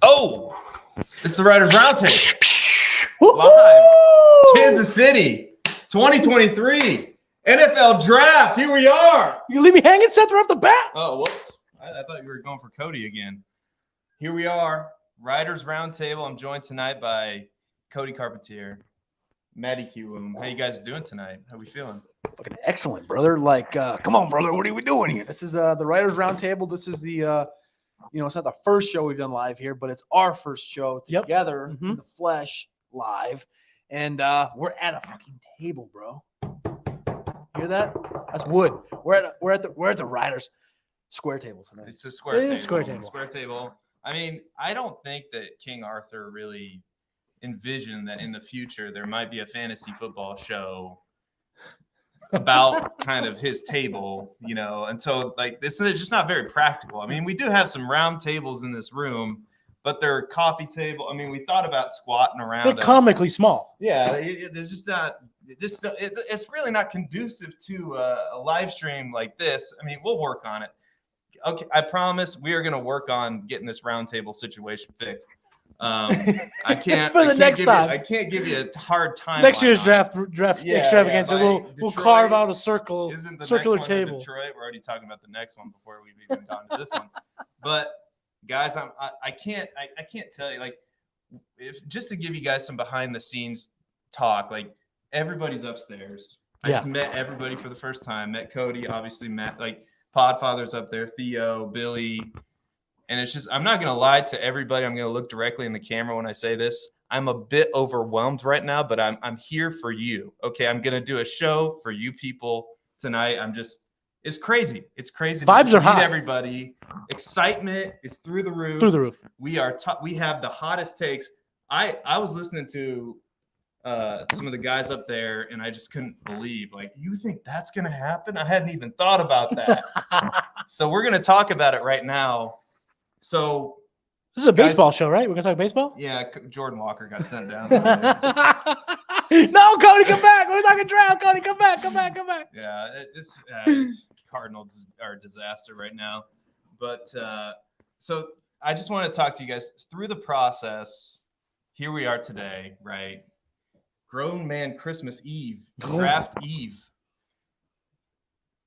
Oh, it's the Writers Roundtable. Live. Kansas City, 2023 NFL Draft. Here we are. You leave me hanging, Seth, right off the bat? Oh, whoops. I thought you were going for Cody again. Here we are, Writers Roundtable. I'm joined tonight by Cody Carpentier, Matty Kiwoom. How you guys doing tonight? How we feeling? Fucking excellent, brother. Like, come on, brother. What are we doing here? This is the Writers Roundtable. This is the, it's not the first show we've done live here, but it's our first show together in the flesh live. And we're at a fucking table, bro. Hear that? That's wood. We're at the Writers Square Table tonight. It's a square table. Square table. I mean, I don't think that King Arthur really envisioned that in the future there might be a fantasy football show about kind of his table, and so like this is just not very practical. I mean, we do have some round tables in this room, but they're coffee table. I mean, we thought about squatting around. They're comically small. Yeah, there's just not. It's really not conducive to a live stream like this. I mean, we'll work on it. Okay, I promise we are going to work on getting this roundtable situation fixed. I can't for the next time. I can't give you a hard time. Next year's draft extravaganza. We'll carve out a circular table. Detroit. We're already talking about the next one before we've even gone to this one. But guys, I can't tell you, like, if just to give you guys some behind the scenes talk, like everybody's upstairs. I just met everybody for the first time. Met Cody, obviously Matt, like Podfather's up there, Theo, Billy. And it's just, I'm not going to lie to everybody. I'm going to look directly in the camera when I say this. I'm a bit overwhelmed right now, but I'm here for you. Okay, I'm going to do a show for you people tonight. It's crazy. It's crazy. Vibes are high. Everybody. Excitement is through the roof. We have the hottest takes. I was listening to some of the guys up there, and I just couldn't believe, like, you think that's going to happen? I hadn't even thought about that. So we're going to talk about it right now. So this is a baseball show, right? We're gonna talk baseball. Yeah, Jordan Walker got sent down. No, Cody, come back. We're talking draft. Cody, come back. Yeah, Cardinals are a disaster right now. But so I just want to talk to you guys through the process. Here we are today, right? Grown man Christmas Eve, draft Eve.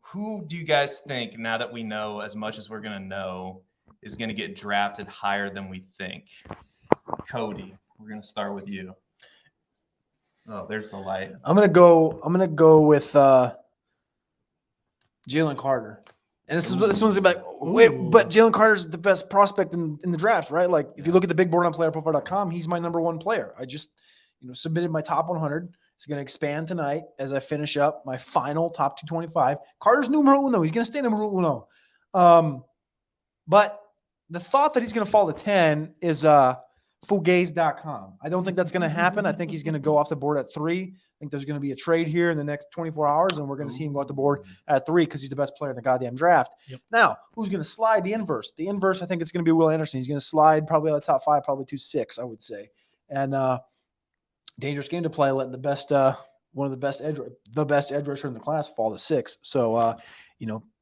Who do you guys think, now that we know as much as we're gonna know, is going to get drafted higher than we think? Cody, we're going to start with you. Oh, there's the light. I'm going to go with Jalen Carter. And this one's about, but Jalen Carter's the best prospect in the draft, right? Like, if you look at the big board on playerprofile.com, he's my number one player. I just, submitted my top 100. It's going to expand tonight as I finish up my final top 225. Carter's numero uno. He's going to stay numero uno. But the thought that he's going to fall to 10 is fugaze.com. I don't think that's going to happen. I think he's going to go off the board at 3. I think there's going to be a trade here in the next 24 hours, and we're going to see him go off the board at 3 because he's the best player in the goddamn draft. Yep. Now, who's going to slide the inverse? The inverse, I think it's going to be Will Anderson. He's going to slide probably out of the top 5, probably 2-6, I would say. And dangerous game to play, letting the best the best edge rusher in the class fall to 6. So,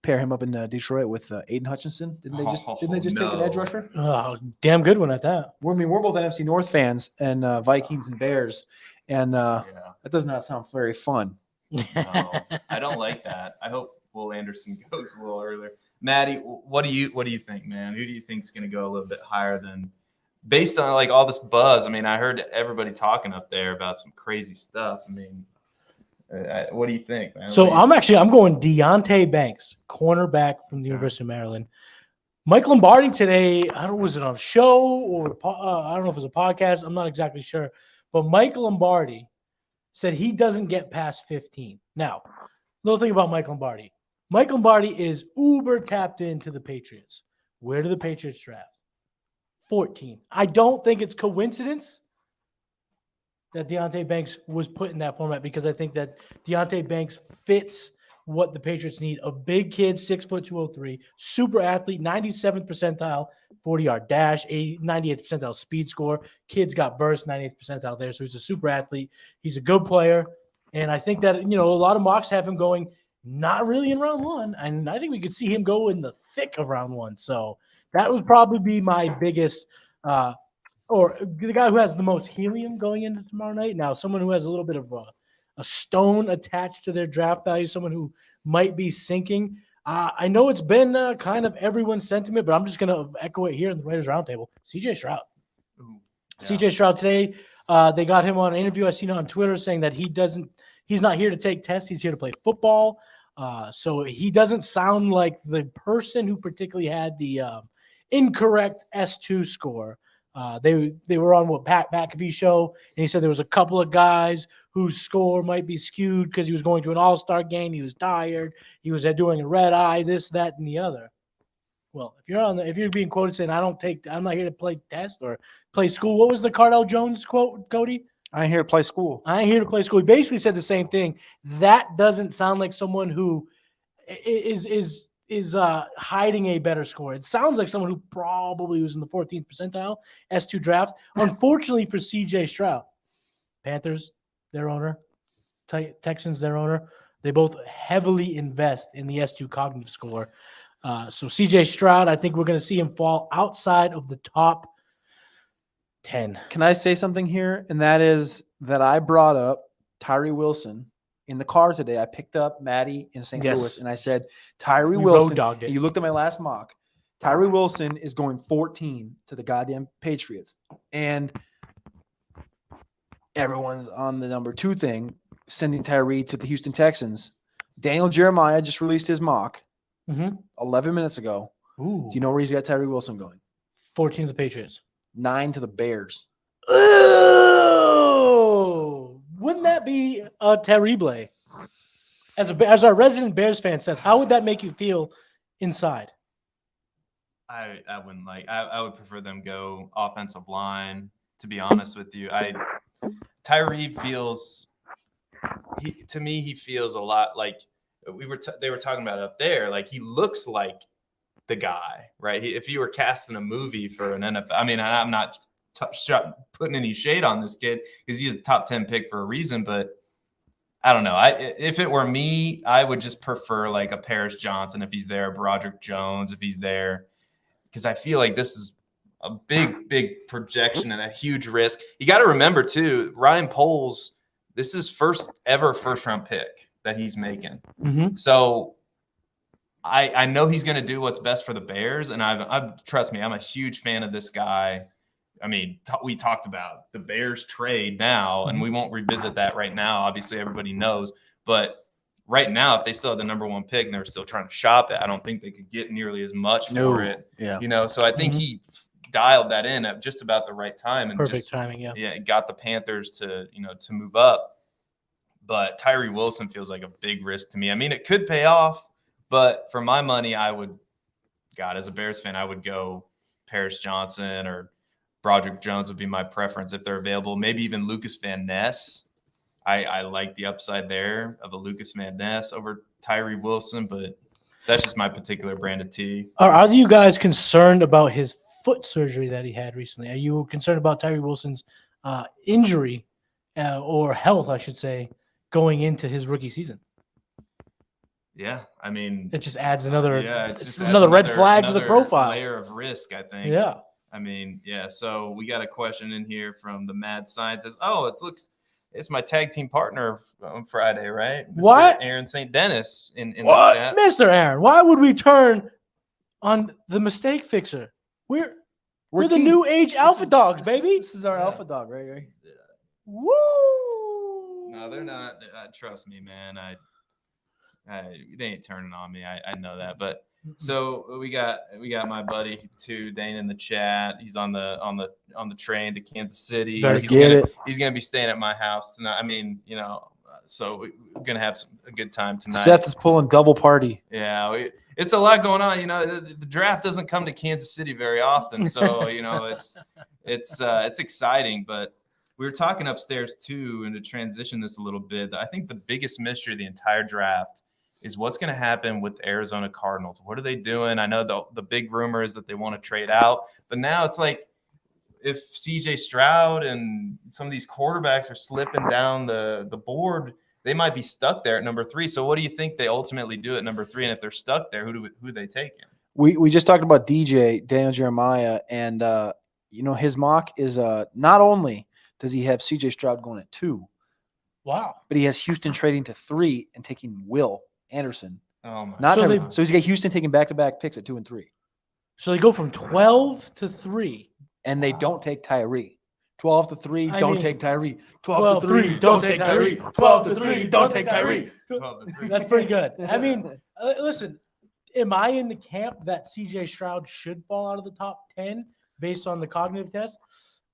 pair him up in Detroit with Aiden Hutchinson. Didn't they just take an edge rusher? Oh, damn good one at that. We're both NFC North fans and Vikings and Bears, and that does not sound very fun. No, I don't like that. I hope Will Anderson goes a little earlier. Matty, what do you think, man? Who do you think is going to go a little bit higher than, based on like all this buzz? I mean, I heard everybody talking up there about some crazy stuff. I mean, what do you think, man? So I'm going Deontay Banks, cornerback from the University of Maryland. Mike Lombardi today, I don't know, was it on a show or I don't know if it was a podcast. I'm not exactly sure. But Mike Lombardi said he doesn't get past 15. Now, little thing about Mike Lombardi. Mike Lombardi is uber tapped into the Patriots. Where do the Patriots draft? 14. I don't think it's coincidence that Deontay Banks was put in that format, because I think that Deontay Banks fits what the Patriots need. A big kid, 6', 203, super athlete, 97th percentile, 40-yard dash, 98th percentile speed score. Kid's got burst, 98th percentile there. So he's a super athlete. He's a good player. And I think that, a lot of mocks have him going not really in round 1. And I think we could see him go in the thick of round 1. So that would probably be my biggest or the guy who has the most helium going into tomorrow night. Now, someone who has a little bit of a stone attached to their draft value, someone who might be sinking. I know it's been kind of everyone's sentiment, but I'm just going to echo it here in the Raiders Roundtable. CJ Stroud. CJ Stroud today, they got him on an interview. I seen on Twitter saying that he's not here to take tests. He's here to play football. So he doesn't sound like the person who particularly had the incorrect S2 score. They were on Pat McAfee show, and he said there was a couple of guys whose score might be skewed because he was going to an all-star game. He was tired. He was doing a red eye, this, that, and the other. Well, if you're being quoted saying I'm not here to play test or play school. What was the Cardell Jones quote, Cody? I ain't here to play school. I ain't here to play school. He basically said the same thing. That doesn't sound like someone who is hiding a better score. It sounds like someone who probably was in the 14th percentile S2 draft. Unfortunately for CJ Stroud, Panthers, their owner, Texans, their owner, they both heavily invest in the S2 cognitive score. So CJ Stroud, I think we're going to see him fall outside of the top 10. Can I say something here? And that is that I brought up Tyree Wilson in the car today. I picked up Matty in St. Louis, and I said, Tyree Wilson, road dogged it. You looked at my last mock. Tyree Wilson is going 14 to the goddamn Patriots. And everyone's on the number 2 thing, sending Tyree to the Houston Texans. Daniel Jeremiah just released his mock 11 minutes ago. Ooh. Do you know where he's got Tyree Wilson going? 14 to the Patriots. 9 to the Bears. Oh, wouldn't that be terrible? As our resident Bears fan said, how would that make you feel inside? I wouldn't like. I would prefer them go offensive line. To be honest with you, Tyree feels. To me, he feels a lot like they were talking about up there. Like he looks like the guy, right? If you were casting a movie for an NFL, I mean, I'm not putting any shade on this kid because he's a top 10 pick for a reason, but I don't know. If it were me, I would just prefer like a Paris Johnson if he's there, Broderick Jones if he's there, because I feel like this is a big projection and a huge risk. You got to remember too, Ryan Poles, this is first round pick that he's making. Mm-hmm. So I know he's going to do what's best for the Bears, and I trust me, I'm a huge fan of this guy. I mean, we talked about the Bears trade now, and we won't revisit that right now. Obviously, everybody knows. But right now, if they still have the number 1 pick and they're still trying to shop it, I don't think they could get nearly as much for it. Yeah. So I think he dialed that in at just about the right time. And perfect timing, yeah. Yeah, got the Panthers to move up. But Tyree Wilson feels like a big risk to me. I mean, it could pay off, but for my money, as a Bears fan, I would go Paris Johnson or Broderick Jones would be my preference if they're available. Maybe even Lucas Van Ness. I like the upside there of a Lucas Van Ness over Tyree Wilson, but that's just my particular brand of tea. Are you guys concerned about his foot surgery that he had recently? Are you concerned about Tyree Wilson's injury or health, I should say, going into his rookie season? Yeah, I mean, it just adds another it's another red flag to the profile. Layer of risk, I think. Yeah. I mean, yeah. So we got a question in here from the Mad Scientist. Oh, it's my tag team partner on Friday, right? Mr. What? Aaron St. Dennis in What? the chat. Mr. Aaron, why would we turn on the mistake fixer? We're the new age alpha dogs, baby. This is our alpha dog, right? Yeah. Woo! No, they're not. Trust me, man. They ain't turning on me. I know that. But so we got my buddy too, Dane, in the chat. He's on the train to Kansas City. He's gonna be staying at my house tonight. I mean, so we're gonna have a good time tonight. Seth is pulling double party. Yeah, it's a lot going on. The draft doesn't come to Kansas City very often, so it's exciting. But we were talking upstairs too, and to transition this a little bit, I think the biggest mystery of the entire draft is what's going to happen with the Arizona Cardinals. What are they doing? I know the big rumor is that they want to trade out, but now it's like if CJ Stroud and some of these quarterbacks are slipping down the board, they might be stuck there at number 3. So what do you think they ultimately do at number 3? And if they're stuck there, who they taking? We just talked about Daniel Jeremiah, and his mock is not only does he have CJ Stroud going at 2, wow, but he has Houston trading to 3 and taking Will Anderson. Oh my! So he's got Houston taking back-to-back picks at 2 and 3. So they go from 12 to 3. And they don't take Tyree. 12 to 3, don't take Tyree. 12 to 3, don't take Tyree. 12 to 3, don't take Tyree. 12 to 3. That's pretty good. I mean, listen, am I in the camp that CJ Stroud should fall out of the top 10 based on the cognitive test?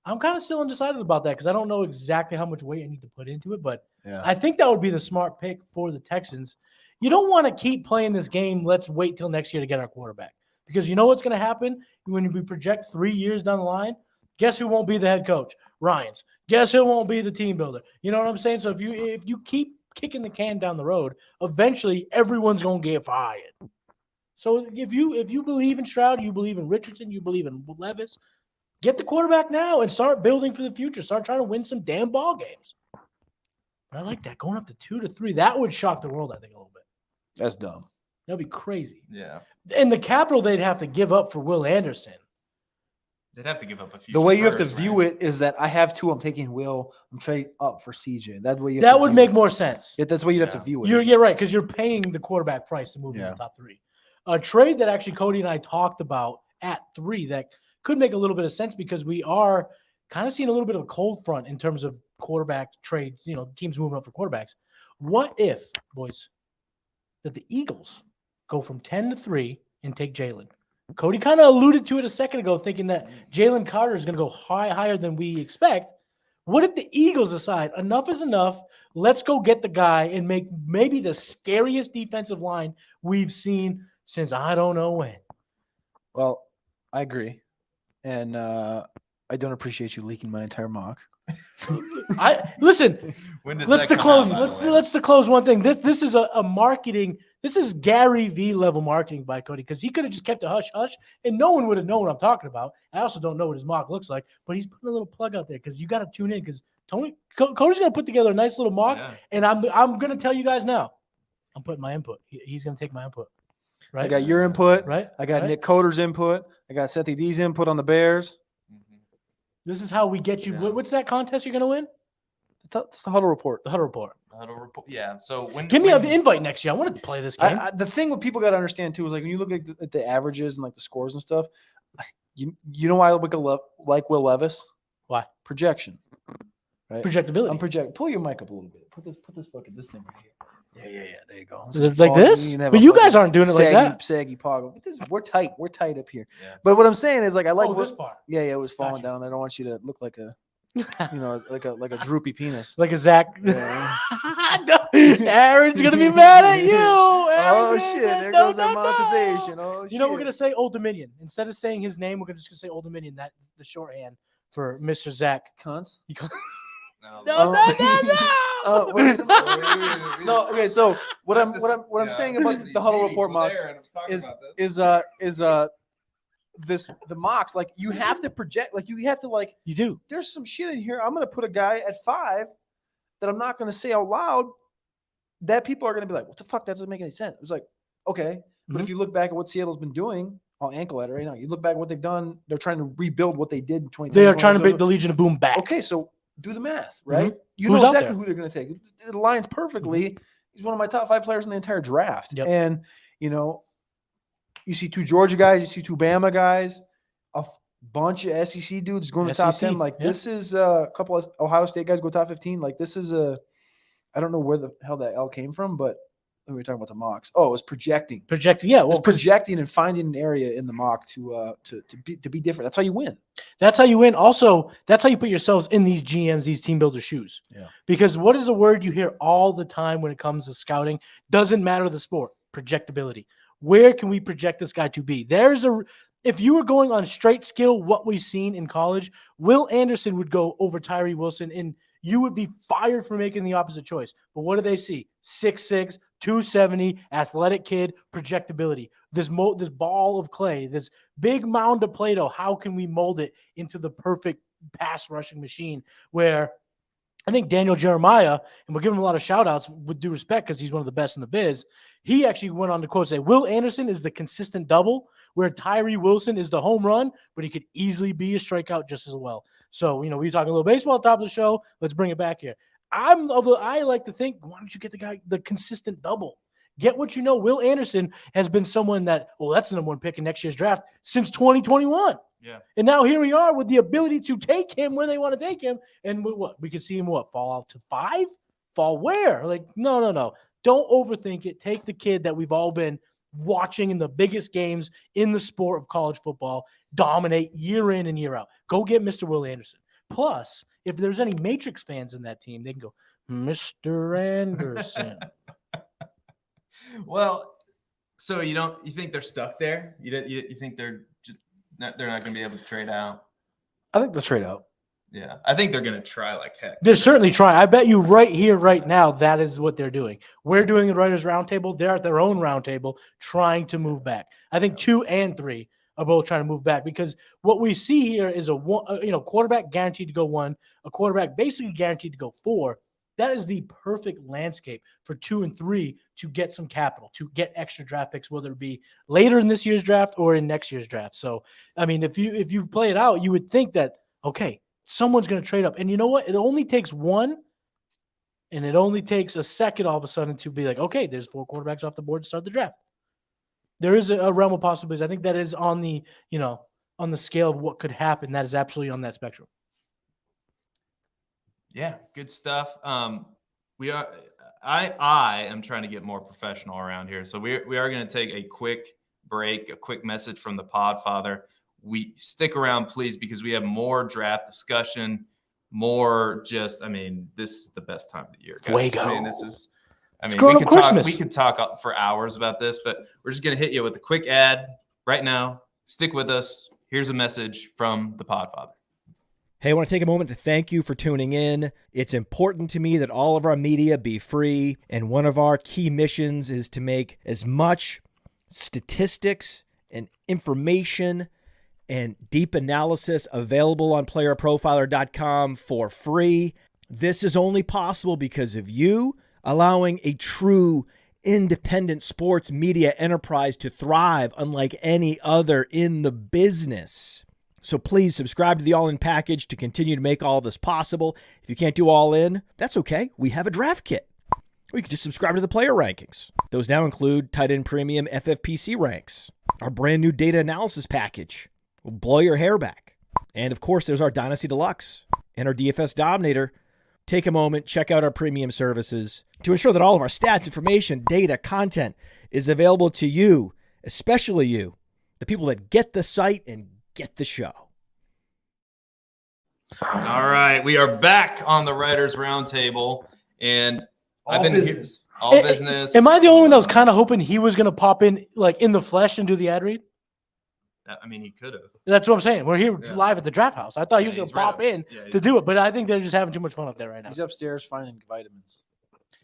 I'm kind of still undecided about that because I don't know exactly how much weight I need to put into it, but I think that would be the smart pick for the Texans. You don't want to keep playing this game. Let's wait till next year to get our quarterback. Because you know what's going to happen when we project 3 years down the line? Guess who won't be the head coach? Ryans. Guess who won't be the team builder? You know what I'm saying? So if you keep kicking the can down the road, eventually everyone's going to get fired. So if you believe in Stroud, you believe in Richardson, you believe in Levis, get the quarterback now and start building for the future. Start trying to win some damn ball games. But I like that. Going up to 2 to 3, that would shock the world, I think, a little bit. That's dumb. That'd be crazy. Yeah. And the capital they'd have to give up for Will Anderson. They'd have to give up a few. The way you have to view it is that I have 2. I'm taking Will. I'm trading up for CJ. That way that would make more sense. Yeah, that's the way you'd have to view it. You're right, because you're paying the quarterback price to move in the top 3. A trade that actually Cody and I talked about at 3 that could make a little bit of sense because we are kind of seeing a little bit of a cold front in terms of quarterback trades, teams moving up for quarterbacks. What if, boys, that the Eagles go from 10 to 3 and take Jalen? Cody kind of alluded to it a second ago, thinking that Jalen Carter is going to go higher than we expect. What if the Eagles decide enough is enough? Let's go get the guy and make maybe the scariest defensive line we've seen since I don't know when. Well, I agree. And I don't appreciate you leaking my entire mock. Listen. Let's close one thing. This is a marketing. This is Gary V level marketing by Cody because he could have just kept it hush hush and no one would have known what I'm talking about. I also don't know what his mock looks like, but he's putting a little plug out there because you got to tune in because Cody's gonna put together a nice little mock, and I'm gonna tell you guys now. I'm putting my input. He's gonna take my input. Right. I got your input. Right. I got Nick Coder's input. I got Seth D's input on the Bears. This is how we get you. Yeah. What's that contest you're going to win? It's the Huddle Report. The Huddle Report. Yeah. So give me an invite next year. I want to play this game. The thing what people got to understand too is like when you look at the averages and like the scores and stuff, you know why I like Will Levis? Why? Projection. Right. Projectability. I'm projecting. Pull your mic up a little bit. Put this thing right here. Yeah. There you go. Like this? But you guys aren't doing it like that. Saggy pog. We're tight. We're tight up here. Yeah. But what I'm saying is like I like this part. Yeah, it was falling down. I don't want you to look like a like a droopy penis. Like a Zach. Yeah. Aaron's gonna be mad at you. Oh shit! There goes our monetization. Oh shit! You know we're gonna say Old Dominion instead of saying his name. We're just gonna say Old Dominion. That's the shorthand for Mr. Zach. Cunts. No. No. Okay. So what I'm saying about the huddle report mocks is the mocks, like you have to project, like you have to like you do. There's some shit in here. I'm gonna put a guy at 5 that I'm not gonna say out loud that people are gonna be like, what the fuck? That doesn't make any sense. It was like, okay, but if you look back at what Seattle's been doing, I'll ankle at it right now. You look back at what they've done. They're trying to rebuild what they did in 2020. They are trying to bring the Legion of Boom back. Okay, so do the math, right? You Who's know out exactly there? who they're gonna take. It aligns perfectly. He's one of my top 5 players in the entire draft, and you see 2 Georgia guys, you see 2 Bama guys. A bunch of SEC dudes going to top 10. Like this is a couple of Ohio State guys go top 15. Like this is I don't know where the hell that L came from, but we were talking about the mocks. Oh, it was projecting. Yeah. Well, it's projecting and finding an area in the mock to be different. That's how you win. That's how you win. Also, that's how you put yourselves in these GMs, these team builder shoes. Yeah. Because what is a word you hear all the time when it comes to scouting? Doesn't matter the sport. Projectability. Where can we project this guy to be? If you were going on straight skill, what we've seen in college, Will Anderson would go over Tyree Wilson, and you would be fired for making the opposite choice. But what do they see? 6'6", 270, athletic kid, projectability. This ball of clay, this big mound of Play-Doh, how can we mold it into the perfect pass rushing machine where I think Daniel Jeremiah, and we'll give him a lot of shout outs with due respect because he's one of the best in the biz. He actually went on to quote say, Will Anderson is the consistent double where Tyree Wilson is the home run, but he could easily be a strikeout just as well. So, we were talking a little baseball at the top of the show. Let's bring it back here. I like to think, why don't you get the consistent double? Get what you know. Will Anderson has been someone that, that's the number 1 pick in next year's draft since 2021. Yeah. And now here we are with the ability to take him where they want to take him. And we could see him fall out to 5? Fall where? Like, no. Don't overthink it. Take the kid that we've all been watching in the biggest games in the sport of college football, dominate year in and year out. Go get Mr. Will Anderson. Plus, if there's any Matrix fans in that team, they can go, Mr. Anderson. Well, so you think they're stuck there? You think they're not going to be able to trade out? I think they'll trade out. Yeah, I think they're going to try like heck. They're certainly trying. I bet you right here, right now, that is what they're doing. We're doing the Writers' Roundtable. They're at their own roundtable trying to move back. I think 2 and 3 are both trying to move back because what we see here is a quarterback guaranteed to go 1, a quarterback basically guaranteed to go 4. That is the perfect landscape for 2 and 3 to get some capital, to get extra draft picks, whether it be later in this year's draft or in next year's draft. So, I mean, if you play it out, you would think that, okay, someone's going to trade up. And you know what? It only takes 1, and it only takes a second all of a sudden to be like, okay, there's 4 quarterbacks off the board to start the draft. There is a realm of possibilities. I think that is on the, on the scale of what could happen. That is absolutely on that spectrum. Yeah, good stuff. I am trying to get more professional around here. So we are going to take a quick break, a quick message from the Podfather. We stick around, please, because we have more draft discussion, this is the best time of the year, guys. Fuego. We could talk for hours about this, but we're just going to hit you with a quick ad right now. Stick with us. Here's a message from the Podfather. Hey, I want to take a moment to thank you for tuning in. It's important to me that all of our media be free, and one of our key missions is to make as much statistics and information and deep analysis available on playerprofiler.com for free. This is only possible because of you allowing a true independent sports media enterprise to thrive unlike any other in the business. So please subscribe to the All In package to continue to make all this possible. If you can't do All In, that's okay. We have a draft kit. Or you can just subscribe to the player rankings. Those now include Tight End Premium FFPC ranks, our brand new data analysis package. Will blow your hair back. And of course, there's our Dynasty Deluxe and our DFS Dominator. Take a moment, check out our premium services to ensure that all of our stats, information, data, content is available to you, especially you, the people that get the site and get the show. All right, we are back on the Writers Roundtable, and I've been here. All business. Am I the only one that was kind of hoping he was going to pop in like in the flesh and do the ad read? I mean, he could have. That's what I'm saying. We're here Yeah. live at the draft house. I thought he was going to pop in to do it, but I think they're just having too much fun up there right now. He's upstairs finding vitamins.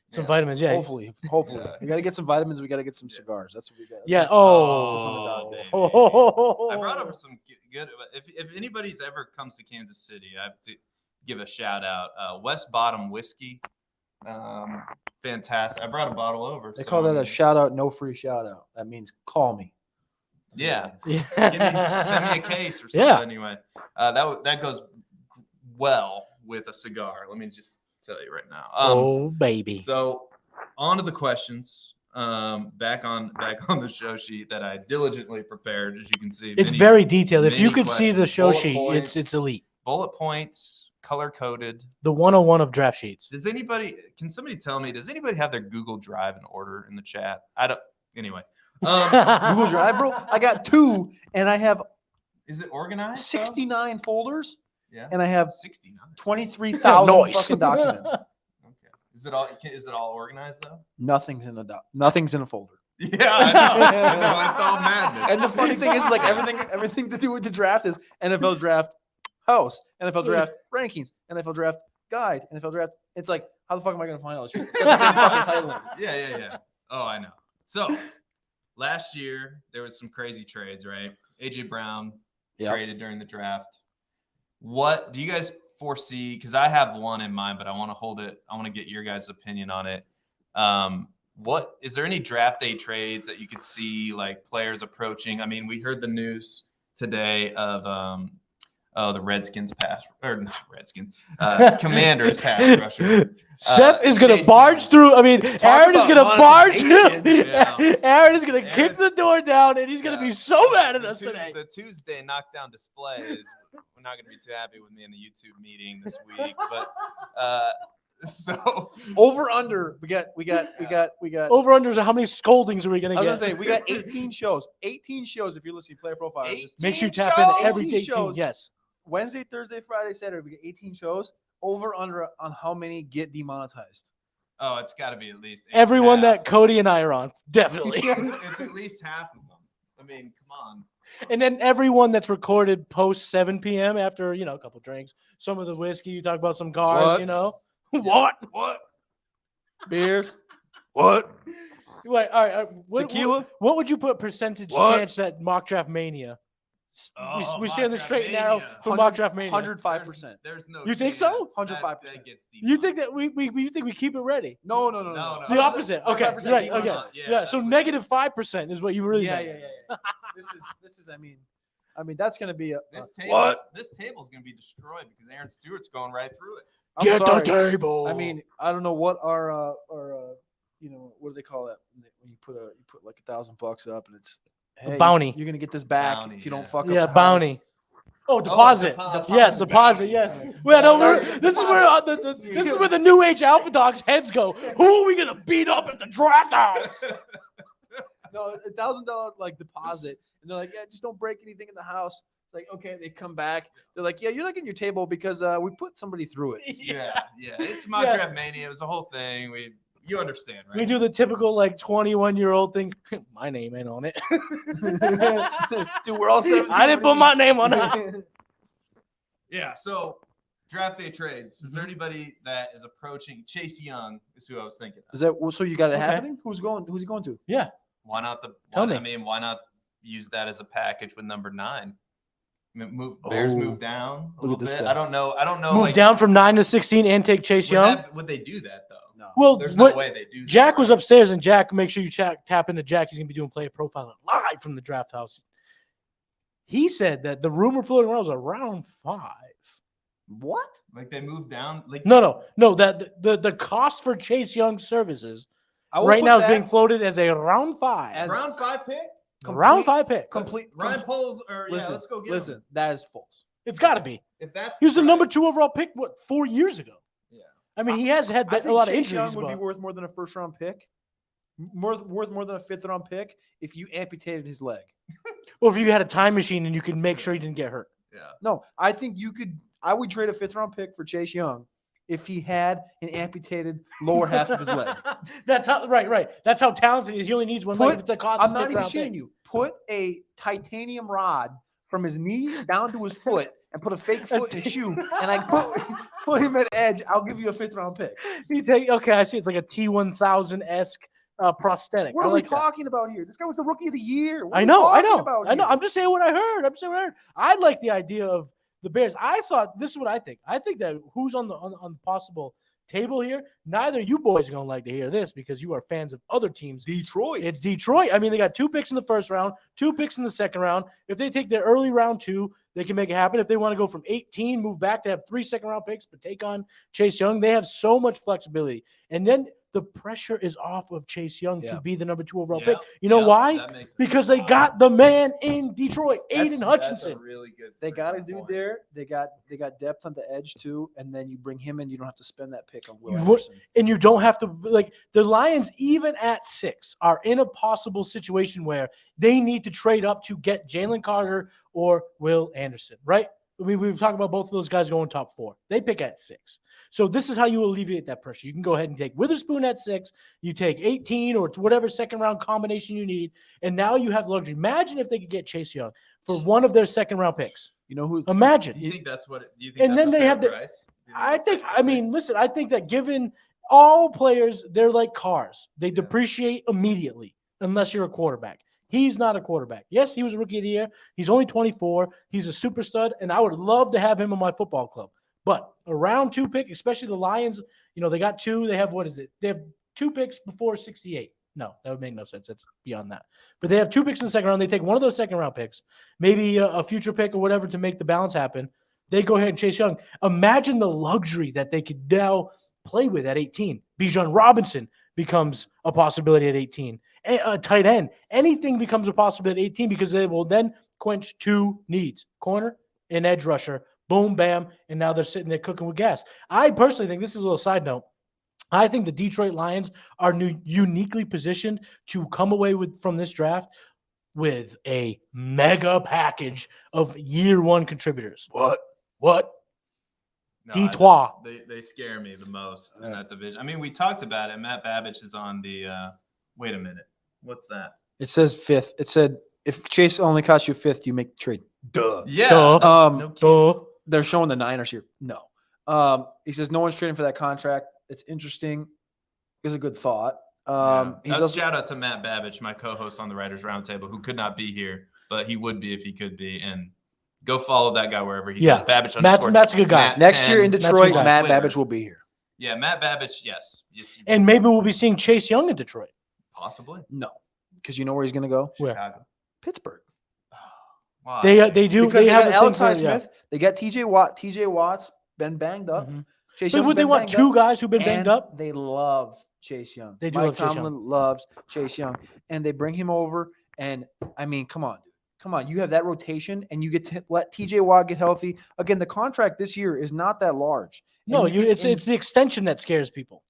Some vitamins, yeah. Hopefully. Yeah. We got to get some vitamins. We got to get some cigars. That's what we got. Yeah. Oh, Oh. I brought over some good. If anybody's ever comes to Kansas City, I have to give a shout out. West Bottom Whiskey, fantastic. I brought a bottle over. They call that a shout out, no free shout out. That means call me. Yeah. Yeah. Send me a case or something. Yeah. Anyway, that goes well with a cigar. Let me just tell you right now. Oh baby. So on to the questions. Back on the show sheet that I diligently prepared, as you can see. It's very detailed. If you many could see the questions, show bullet sheet, points. it's elite. Bullet points, color coded. The 101 of draft sheets. Can somebody tell me, does anybody have their Google Drive in order in the chat? I don't. Anyway, Google Drive, bro. I got 2, and I have is it organized? 69 folders, Yeah. and I have 69. 23,000 Nice. fucking documents. Okay. Is it all organized though? Nothing's in a folder. Yeah, I know. It's all madness. And the funny thing is, like everything to do with the draft is NFL draft house, NFL draft rankings, NFL draft guide, NFL draft. It's like, how the fuck am I gonna find all this shit? It's got the same fucking title in it. Yeah. Oh, I know. So last year there was some crazy trades, right? AJ Brown traded during the draft. What do you guys foresee? Because I have one in mind, but I want to hold it. I want to get your guys' opinion on it. What is there any draft day trades that you could see, like players approaching? I mean, we heard the news today of the Redskins pass, or not Redskins, Commanders pass rusher. Seth is going to Chase barge Young. through. I mean, Aaron is going to barge through. monetization. Yeah. Aaron is going to kick the door down, and he's going to be so mad at us today. The Tuesday knockdown displays. We're not going to be too happy with me in the YouTube meeting this week, but so Over under. We got. Over unders. How many scoldings are we going I to was get? gonna say we got 18 shows. 18 shows if you're listening to Player Profile. 18 Make sure you tap shows? in every 18 18. shows. Yes. Wednesday, Thursday, Friday, Saturday. We got 18 shows. Over under on how many get demonetized. oh, it's got to be at least Everyone half. that Cody and I are on, definitely. it's at least half of them. I mean, come on. And then everyone that's recorded post 7 p.m. after, a couple drinks, some of the whiskey, you talk about some cars, What? What? Beers. What? Wait, all right. Tequila? What would you put percentage What? chance that mock draft mania? We stay on the Mock straight and Draft narrow Mania. for mock draft mania. 105%. There's no. You think so? chance. 105%. That gets You think demonetized. that you think we keep it ready? No. No. The opposite. Okay. 100% Right. Okay. demonetized. Yeah. that's So what- negative 5% is what you really Yeah. think. This is. I mean, that's gonna be a. This table's gonna be destroyed because Aaron Stewart's going right through it. I'm Get sorry. the table. I mean, I don't know what our what do they call that when you put like $1,000 up and it's hey, bounty. You're gonna get this back Bounty, if you don't yeah. fuck up. Yeah, the house. bounty. Oh, deposit. deposit. Yes, deposit. Yes. Well, no, this is where this is where the new age alpha dogs heads go. Who are we gonna beat up at the draft house? No, $1,000 like deposit, and they're like, yeah, just don't break anything in the house. It's like, okay, they come back. They're like, yeah, you're not getting your table because we put somebody through it. Yeah. It's mock Yeah. draft mania. It was a whole thing. You understand, right? We do the typical like 21-year-old thing. My name ain't on it. Dude, we're all 17. I didn't put my name on it. Yeah. So draft day trades. Is there anybody that is approaching? Chase Young is who I was thinking of. Is that so? You got it Okay. happening? Who's he going to? Yeah. Why not Tell me. I mean, why not use that as a package with number 9? Bears move down a Look little at this bit. guy. I don't know. Move like, down from 9 to 16 and take Chase Young. Would they do that though? No. Well, There's no way they do that. Jack was right? upstairs, and Jack, make sure you tap into Jack. He's gonna be doing player profiling live from the draft house. He said that the rumor floating around was around 5. What? Like they moved down. Like No. That the cost for Chase Young's services I will right put now is that being floated as a round 5. as round 5 pick. Round 5 pick. Complete. Ryan Poles or Listen, let's go get listen. him. That is false. It's got to be. If that's He was the right. number 2 overall pick. What 4 years ago? Yeah. I mean, he has had I a think lot of Chase Young injuries. would be but- worth more than a first round pick. Worth more than a 5th round pick if you amputated his leg. Or if you had a time machine and you could make sure he didn't get hurt. Yeah. No, I think you could. I would trade a 5th-round pick for Chase Young if he had an amputated lower half of his leg. That's how right. That's how talented he is. He only needs one leg. It's a cost I'm not even shitting you. Put a titanium rod from his knee down to his foot and put a fake foot in his shoe, and I put him at edge. I'll give you a 5th-round pick. Okay, I see. It's like a T1000-esque prosthetic. What I are like we that. talking about here? This guy was the rookie of the year. What I are we know. talking about here? I'm just saying what I heard. I like the idea of the Bears. I thought this is what I think. I think that who's on the possible table here, neither you boys are going to like to hear this because you are fans of other teams. Detroit. It's Detroit. I mean, they got 2 picks in the first round, 2 picks in the second round. If they take their early round 2, they can make it happen. If they want to go from 18, move back to have 3 second-round picks, but take on Chase Young, they have so much flexibility. And then the pressure is off of Chase Young to be the number 2 overall pick. You know why? Because they got the man in Detroit, Aiden Hutchinson. That's a really good. They got a dude there. They got depth on the edge too, and then you bring him in. You don't have to spend that pick on Will Anderson. And you don't have to the Lions, even at 6, are in a possible situation where they need to trade up to get Jalen Carter or Will Anderson, right? I mean, we've talked about both of those guys going top 4. They pick at 6. So this is how you alleviate that pressure. You can go ahead and take Witherspoon at 6. You take 18 or whatever second-round combination you need, and now you have the luxury. Imagine if they could get Chase Young for one of their second-round picks. You know who's Imagine. Do you think that's what? Do you think? And then they have the. I think that given all players, they're like cars. They depreciate immediately unless you're a quarterback. He's not a quarterback. Yes, he was a rookie of the year. He's only 24. He's a super stud, and I would love to have him on my football club. But a round 2 pick, especially the Lions, they got 2. They have, They have 2 picks before 68. No, that would make no sense. That's beyond that. But they have 2 picks in the second round. They take one of those second-round picks, maybe a future pick or whatever to make the balance happen. They go ahead and Chase Young. Imagine the luxury that they could now play with at 18. Bijan Robinson becomes a possibility at 18. A tight end. Anything becomes a possibility at 18 because they will then quench 2 needs. Corner and edge rusher. Boom, bam, and now they're sitting there cooking with gas. I personally think, this is a little side note, I think the Detroit Lions are uniquely positioned to come away from this draft with a mega package of year 1 contributors. What? No, Detroit. They scare me the most in that division. I mean, we talked about it. Matt Babbage is on the wait a minute. What's that? It says 5th. It said if Chase only costs you 5th, you make the trade. Duh. Yeah. Duh. They're showing the Niners here. No. He says no one's trading for that contract. It's interesting. It's a good thought. Shout out to Matt Babbage, my co-host on the Writers Roundtable, who could not be here, but he would be if he could be. And go follow that guy wherever he goes. Babbage. Matt's a good guy. Next year in Detroit, Matt Babbage will be here. Yeah, Matt Babbage. Yes. And maybe we'll be seeing Chase Young in Detroit. Possibly. No, because you know where he's going to go. Where? Chicago. Pittsburgh. Wow. They do. Because they have Alex Highsmith. They got TJ Watt. TJ Watt's been banged up. Mm-hmm. Chase But Young's would they been want banged 2 up, guys who've been banged and up? They love Chase Young. They do Mike love Chase Tomlin Young. loves Chase Young, and they bring him over. And I mean, come on, dude. Come on. You have that rotation, and you get to let TJ Watt get healthy. Again, the contract this year is not that large. No, it's the extension that scares people.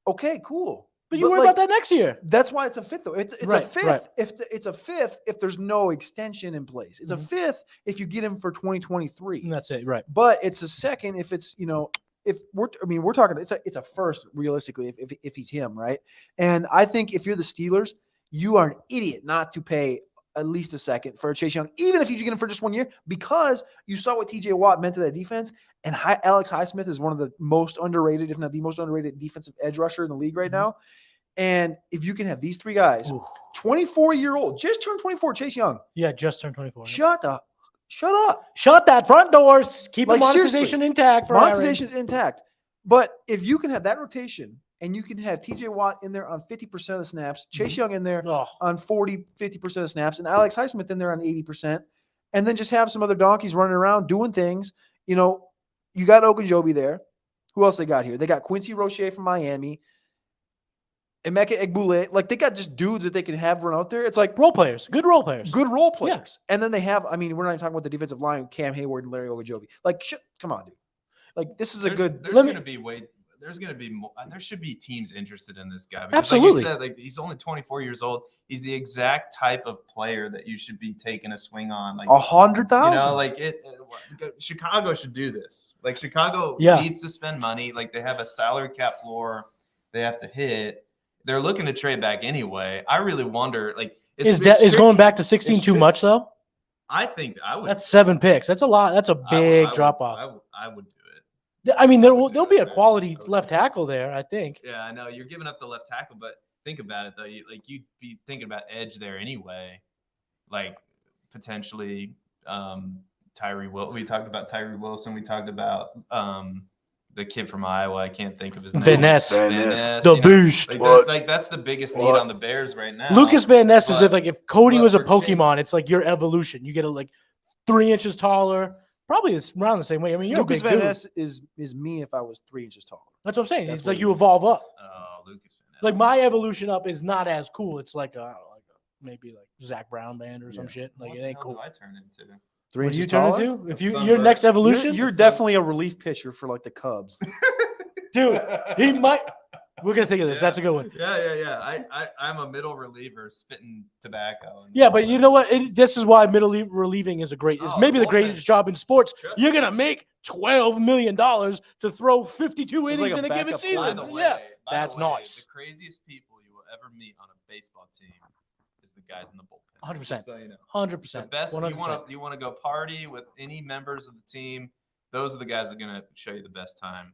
Okay, cool. But you worry about that next year. That's why it's a 5th, though. It's Right, a 5th. right. If it's a 5th, if there's no extension in place, it's a 5th if you get him for 2023. And that's it, right? But it's a 2nd if it's if we're talking it's a 1st realistically if he's him, right? And I think if you're the Steelers, you are an idiot not to pay at least a 2nd for Chase Young, even if you get him for just 1 year, because you saw what TJ Watt meant to that defense. And Alex Highsmith is one of the most underrated, if not the most underrated defensive edge rusher in the league right now. And if you can have these 3 guys, 24-year-old, just turned 24, Chase Young. Yeah, just turned 24. Shut up. Shut that front doors. Keep Like, the monetization intact. Monetization is intact. But if you can have that rotation and you can have TJ Watt in there on 50% of the snaps, Chase Young in there on 50% of snaps, and Alex Highsmith in there on 80%, and then just have some other donkeys running around doing things, you got Ogunjobi there. Who else they got here? They got Quincy Roche from Miami. Emeka Egbule, like they got just dudes that they can have run out there. It's like role players, good role players. Yeah. And then they have, we're not even talking about the defensive line, Cam Hayward and Larry Ogunjobi. Like, come on, dude. Like, this is There's good. There's going to be there's going to be more, there should be teams interested in this guy. Because Absolutely. Like you said, like he's only 24 years old. He's the exact type of player that you should be taking a swing on. Like 100,000. You know, like Chicago should do this. Like Chicago Yeah. needs to spend money. Like they have a salary cap floor they have to hit. They're looking to trade back anyway. I really wonder, like, Is going back to 16 too much though? I think I would. That's 7 picks. That's a lot. That's a big drop off. I would do it. I mean, there'll be a quality left tackle there, I think. Yeah, I know you're giving up the left tackle, but think about it though. You'd be thinking about edge there anyway. Like potentially Tyree Wilson. We talked about Tyree Wilson. We talked about the kid from Iowa. I can't think of his name. Van Ness. The beast. Like that's the biggest need on the Bears right now. Lucas Van Ness is if Cody was a for Pokemon, Chase- it's like your evolution. You get like 3 inches taller, probably around the same way. I mean, you're Lucas a big Van dude. Ness is me if I was 3 inches taller. That's what I'm saying. That's It's what like it you is. evolve up. Oh, Lucas Van Ness. Like my evolution up is not as cool. It's like maybe like Zach Brown band or some shit. Like What it the ain't hell cool. do I turn into? 3 What do inches you turn taller? into? If your Sunburn. next evolution, You're definitely a relief pitcher for like the Cubs. dude, he might. We're gonna think of this. Yeah. That's a good one. Yeah. I'm a middle reliever spitting tobacco. And Yeah, but you know what? This is why middle relieving is is Oh, maybe the bullpen. greatest job in sports. Trust You're me. gonna make $12 million to throw 52 It's innings like a in a given backup season. By the way, Yeah, by the that's way, nice. The craziest people you will ever meet on a baseball team is the guys in the bullpen. 100%. So you know. 100%. The best 100%. you want to go party with any members of the team. Those are the guys that are going to show you the best time.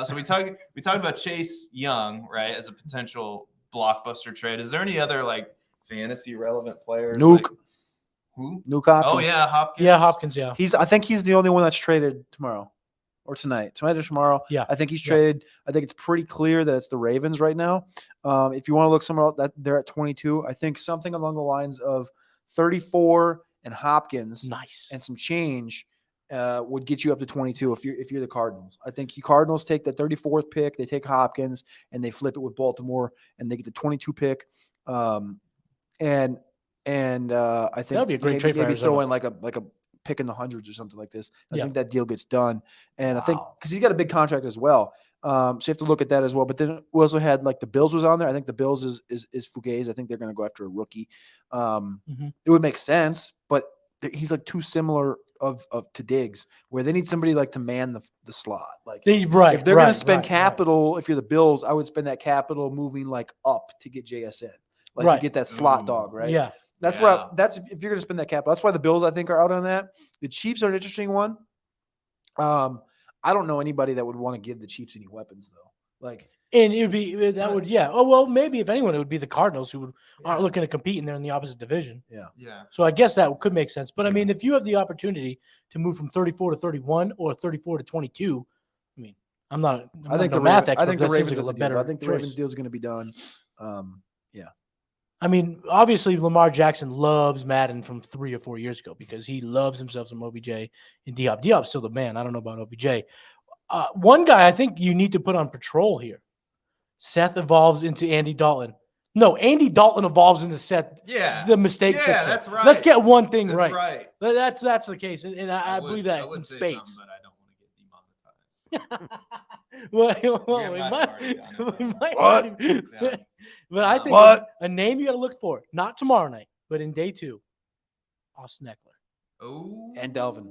So we talked about Chase Young, right, as a potential blockbuster trade. Is there any other like fantasy relevant players? Nuke. Like, who? Nuke Hopkins. Oh yeah, Hopkins. Yeah, Hopkins. Yeah. I think he's the only one that's traded tomorrow or tonight. Tonight or tomorrow. Yeah. I think he's Yeah. traded. I think it's pretty clear that it's the Ravens right now. If you want to look somewhere else, that they're at 22. I think something along the lines of 34 and Hopkins Nice. and some change would get you up to 22 if you're the Cardinals. I think you Cardinals take the 34th pick, they take Hopkins and they flip it with Baltimore and they get the 22 pick. I think That'd be a great trade for maybe throw Arizona. in like a pick in the hundreds or something like this. I Yeah. think that deal gets done. And I think Wow. because he's got a big contract as well. So you have to look at that as well. But then we also had like the Bills was on there. I think the Bills is Fugaze. I think they're going to go after a rookie. It would make sense, but he's like too similar to Diggs, where they need somebody like to man the slot. Like if they're going to spend capital, if you're the Bills, I would spend that capital moving like up to get JSN, like Right. to get that slot Ooh. dog, right? Yeah. That's Yeah. where that's if you're going to spend that capital. That's why the Bills I think are out on that. The Chiefs are an interesting one. I don't know anybody that would want to give the Chiefs any weapons though. Like And it would be that would Oh well, maybe if anyone, it would be the Cardinals who aren't looking to compete and they're in the opposite division. Yeah. So I guess that could make sense. But I mean, if you have the opportunity to move from 34 to 31 or 34 to 22, I mean, I'm not I think no the math Ravens, expert. I think but the that seems Ravens like are a the better deal. I think the Ravens choice. deal is going to be done. I mean, obviously Lamar Jackson loves Madden from 3 or 4 years ago because he loves himself some OBJ and Diop. Diop's still the man. I don't know about OBJ. One guy I think you need to put on patrol here. Seth evolves into Andy Dalton. No, Andy Dalton evolves into Seth. Yeah. The mistake Yeah, fixer. that's right. Let's get one thing That's right. right. That's the case, and I believe that would in say spades. something, but I don't want to get demonetized. Well, Yeah, we might might, already done it, we though. might What? already- Yeah. But I think What? a name you got to look for, not tomorrow night, but in day 2, Austin Eckler, Oh. And Dalvin.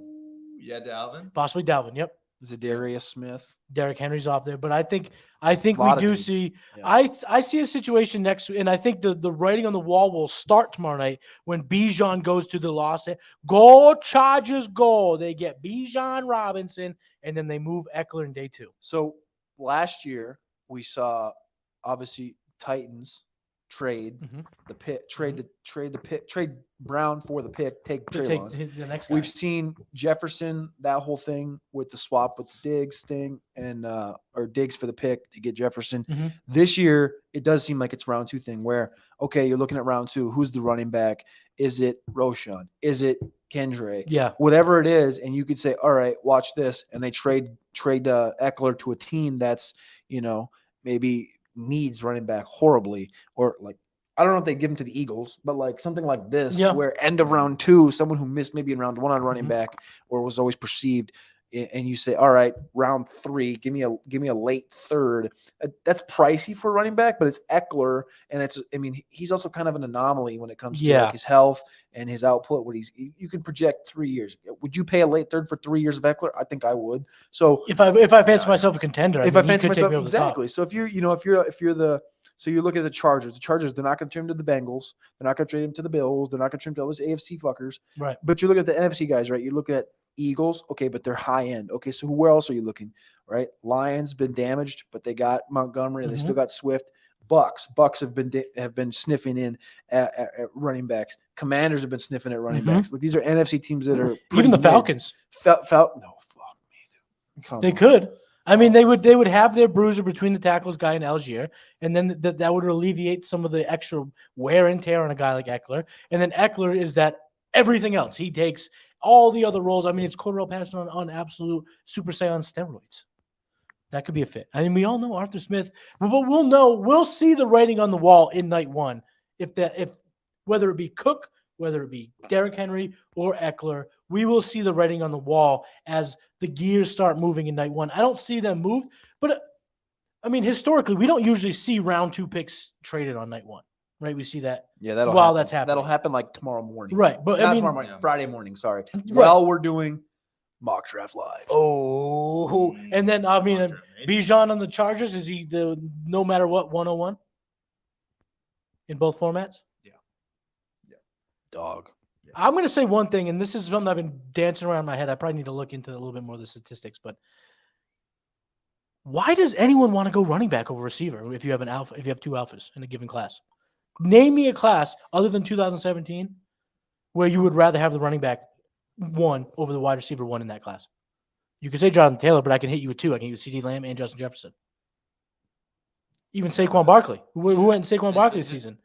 Yeah, Dalvin. possibly Dalvin. Yep, Zadarius Smith. Derrick Henry's off there, but I think we Lot of do these. see. Yeah. I see a situation next, and I think the writing on the wall will start tomorrow night when Bijan goes to the Los Angeles. Go Chargers, go! They get Bijan Robinson, and then they move Eckler in day 2. So last year we saw obviously Titans trade Mhm. the pick, trade Brown for the pick, take To take Treylon. the next guy. We've seen Jefferson, that whole thing with the swap with the Diggs thing, and or Diggs for the pick to get Jefferson. Mhm. This year, it does seem like it's round 2 thing where, okay, you're looking at round 2. Who's the running back? Is it Roshan? Is it Kendrick? Yeah. Whatever it is, and you could say, all right, watch this, and they trade Eckler to a team that's, maybe needs running back horribly, or like, I don't know if they give him to the Eagles, but like something like this, Yeah. where end of round 2, someone who missed maybe in round 1 on running Mhm. back or was always perceived, and you say, all right, round 3, give me a late third. That's pricey for a running back, but it's Eckler, and he's also kind of an anomaly when it comes to like his health and his output. You can project 3 years. Would you pay a late third for 3 years of Eckler? I think I would. So if I fancy myself a contender, if I fancy myself exactly. So if you look at the Chargers, they're not going to trade him to the Bengals. They're not going to trade him to the Bills. They're not going to trade him to all those AFC fuckers. Right. But you look at the NFC guys, right? You look at Eagles, okay, but they're high end. Okay, so where else are you looking? Right? Lions been damaged, but they got Montgomery. They still got Swift. Bucks have been sniffing in at running backs. Commanders have been sniffing at running backs. Like these are NFC teams that are even the Falcons. No, fuck me, dude. They could. I mean, they would have their bruiser between the tackles guy and Algier, and then that would alleviate some of the extra wear and tear on a guy like Eckler. And then Eckler is that everything else. He takes all the other roles. I mean, it's Cordarrelle Patterson on absolute Super Saiyan steroids. That could be a fit. I mean, we all know Arthur Smith, but we'll see the writing on the wall in night 1. If whether it be Cook, whether it be Derrick Henry or Eckler, we will see the writing on the wall as the gears start moving in night 1. I don't see them move, but I mean, historically, we don't usually see round 2 picks traded on night 1. Right, we see that. Yeah, that's happening. That'll happen like tomorrow morning. Right, but not I mean, tomorrow morning, Friday morning. Sorry. Right. While we're doing mock draft live. Oh, and then I mean, Bijan on the Chargers, is he the no matter what 101 in both formats? Yeah. Dog. Yeah. I'm going to say one thing, and this is something I've been dancing around in my head. I probably need to look into a little bit more of the statistics, but why does anyone want to go running back over receiver if you have if you have 2 alphas in a given class? Name me a class other than 2017 where you would rather have the running back 1 over the wide receiver 1 in that class. You could say Jonathan Taylor, but I can hit you with 2. I can hit you with CeeDee Lamb and Justin Jefferson. Even Saquon Barkley. Who went in Saquon Barkley this season?